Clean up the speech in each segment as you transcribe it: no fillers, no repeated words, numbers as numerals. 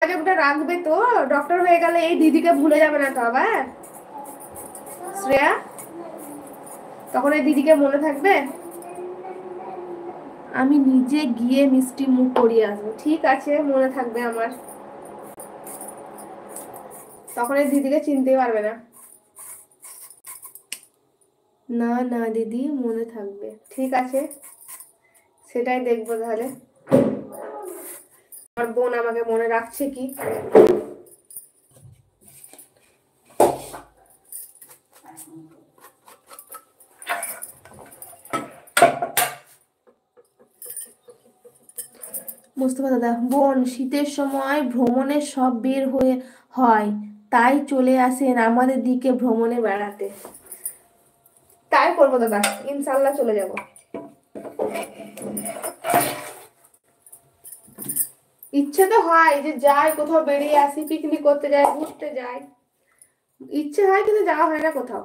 যোগাযোগটা রাখবে তো, ডক্টর হয়ে গেলে এই দিদিকে ভুলে যাবে না তো আবার শ্রেয়া, তখন এই দিদিকে মনে থাকবে। আমি নিজে গিয়ে মিষ্টি মুখ করিয়ে আসবো, ঠিক আছে মনে থাকবে আমার, তখন এই দিদিকে চিনতে পারবে না। না না দিদি মনে থাকবে, ঠিক আছে সেটাই দেখবো তাহলে আমার বোন আমাকে মনে রাখছে কি। মোস্তফা দাদা, বোন শীতের সময় ভ্রমণে সব বের হয়ে হয়, তাই চলে আসেন আমাদের দিকে ভ্রমণে বেড়াতে। তাই করবো দাদা, ইনশাল্লাহ চলে যাব। ইচ্ছে তো হয় যে যাই কোথাও বেরিয়ে আসি, পিকনিক করতে যাই, ঘুরতে যাই, ইচ্ছে হয় কিন্তু যাওয়া হয় না কোথাও।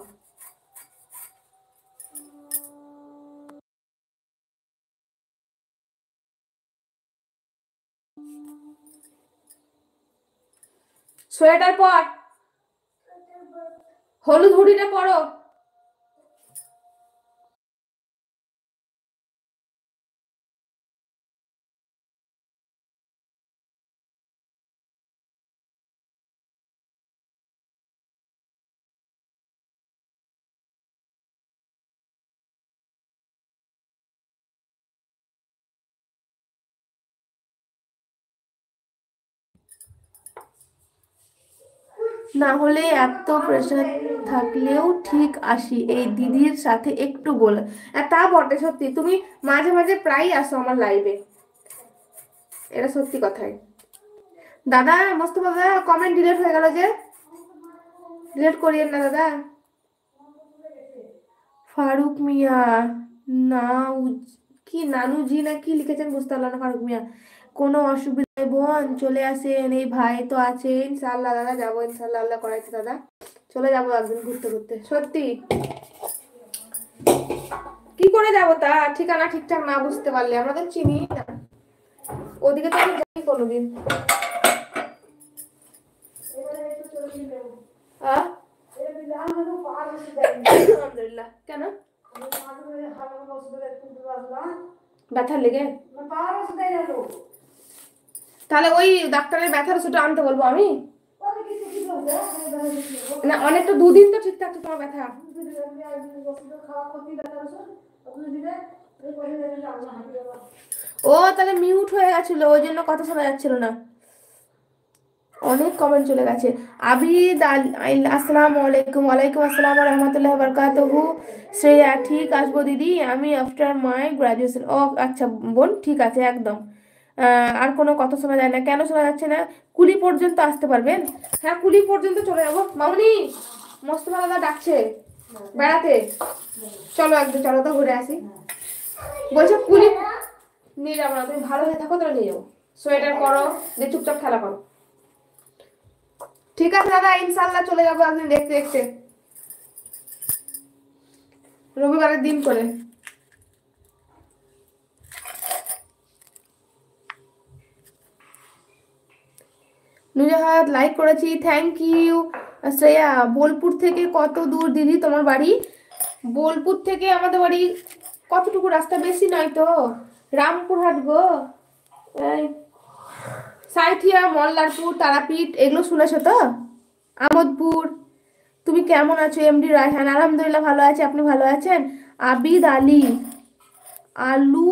সোয়েটার পর, হলুদ হুডিটা পরো। না হলে এত প্রেশার থাকলেও ঠিক আসি, এই দিদির সাথে একটু বলে। তা বটে, সত্যি তুমি মাঝে মাঝে প্রায়ই আসো আমার লাইভে, এটা সত্যি কথাই। দাদা মোস্তফা দাদা কমেন্ট ডিলিট হয়ে গেল যে, ডিলিট করিয়েন না দাদা। ফারুক মিয়া, না কি নানুজি না কি লিখেছেন বুঝতে পারলাম না। ফারুক মিয়া, কোনো অসুবিধা নেই বোন, চলে আসেন, এই ভাই তো আছে ইনশাল্লাহ দাদা, যাবো ইনশাল্লাহ, আল্লাহ করাইছে দাদা, চলে যাবো একদিন ঘুরতে ঘুরতে। সত্যি কি করে যাবো, তা ঠিকানা ঠিকঠাক না বুঝতে পারলে, আমরা তো চিনি না, ওদিকে তো আমি যাই কোনোদিন। আলহামদুলিল্লাহ, কেন ব্যথার লেগে? তাহলে ওই ডাক্তারের ব্যথার ওষুধটা আনতে বলবো আমি না, অনেকটা দুদিন তো ঠিক থাকতো তোমার ব্যথা। ও তাহলে মিউট হয়ে গেছিল, ওই জন্য কথা শোনা যাচ্ছিল না। অনেক কমেন্ট চলে গেছে। আবিদ আসসালামু আলাইকুম। ওয়ালাইকুম আসসালাম ওয়া রাহমাতুল্লাহি ওয়া বারাকাতুহু। শ্রেয়া, ঠিক আসবো দিদি, আমি আফটার মাই গ্রাজুয়েশন। ও আচ্ছা বোন, ঠিক আছে একদম। আর কোনো কথা শোনা যায় না, কেন শোনা যাচ্ছে না? কুলি পর্যন্ত আসতে পারবেন? হ্যাঁ কুলি পর্যন্ত চলে যাবো। মামনি মোস্তফা দাদা ডাকছে বেড়াতে, চলো একদিন, চলো তো ঘুরে আসি। বলছো কুলি নিয়ে যাবো না, তুমি ভালো হয়ে থাকো তাহলে নিয়ে যাবো। সোয়েটার করো, দিয়ে চুপচাপ খেলা করো। ঠিক আছে দাদা, ইনশাল্লাহ চলে যাবো একদিন দেখতে দেখতে, রবিবারের দিন করে। নুজাহাত লাইক করেছি, থ্যাংক ইউ। শ্রেয়া, বোলপুর থেকে কত দূর দিদি তোমার বাড়ি? বোলপুর থেকে আমাদের বাড়ি কতটুকু রাস্তা, বেশি নয় তো, রামপুরহাট গো, এই সাঁইথিয়া, মল্লারপুর, তারাপীঠ এগুলো শুনেছো তো, আমোদপুর। তুমি কেমন আছো এমডি রায়হান? আলহামদুলিল্লাহ ভালো আছে, আপনি ভালো আছেন? আবিদ আলী, আলু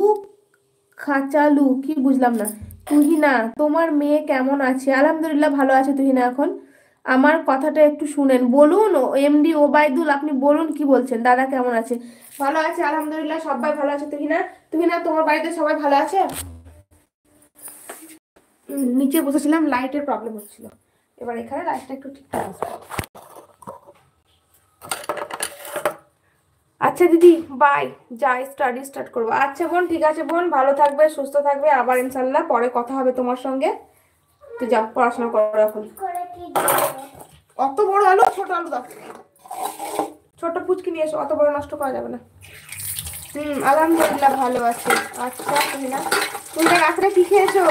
খাঁচালু, কি বুঝলাম না। তুহিনা, তোমার মেয়ে কেমন আছে? আলহামদুলিল্লাহ ভালো আছে তুহিনা। এখন আমার কথাটা একটু শুনেন, বলুন এমডি ওবায়দুল, আপনি বলুন কি বলছেন। দাদা কেমন আছে? ভালো আছে আলহামদুলিল্লাহ, সবাই ভালো আছে। তুহিনা, তুহিনা তোমার বাড়িতে সবাই ভালো আছে? নিচে বসেছিলাম, লাইটের প্রবলেম হচ্ছিল, এবার এখানে লাইটটা একটু ঠিকঠাক আসবে। আচ্ছা দিদি বাই, যাই স্টাডি স্টার্ট করবো। আচ্ছা বোন, ঠিক আছে বোন, ভালো থাকবে সুস্থ থাকবে, আবার ইনশাল্লাহ পরে কথা হবে তোমার সঙ্গে। তুই যা পড়াশোনা করো এখন। অত বড় আলু, ছোট আলু দাও, ছোট পুচকি নিয়ে এসো, অত বড় নষ্ট করা যাবে না। আলহামদুলিল্লাহ ভালো আছে। আচ্ছা তুমি না, তুমি রাত্রে কি খেয়েছো?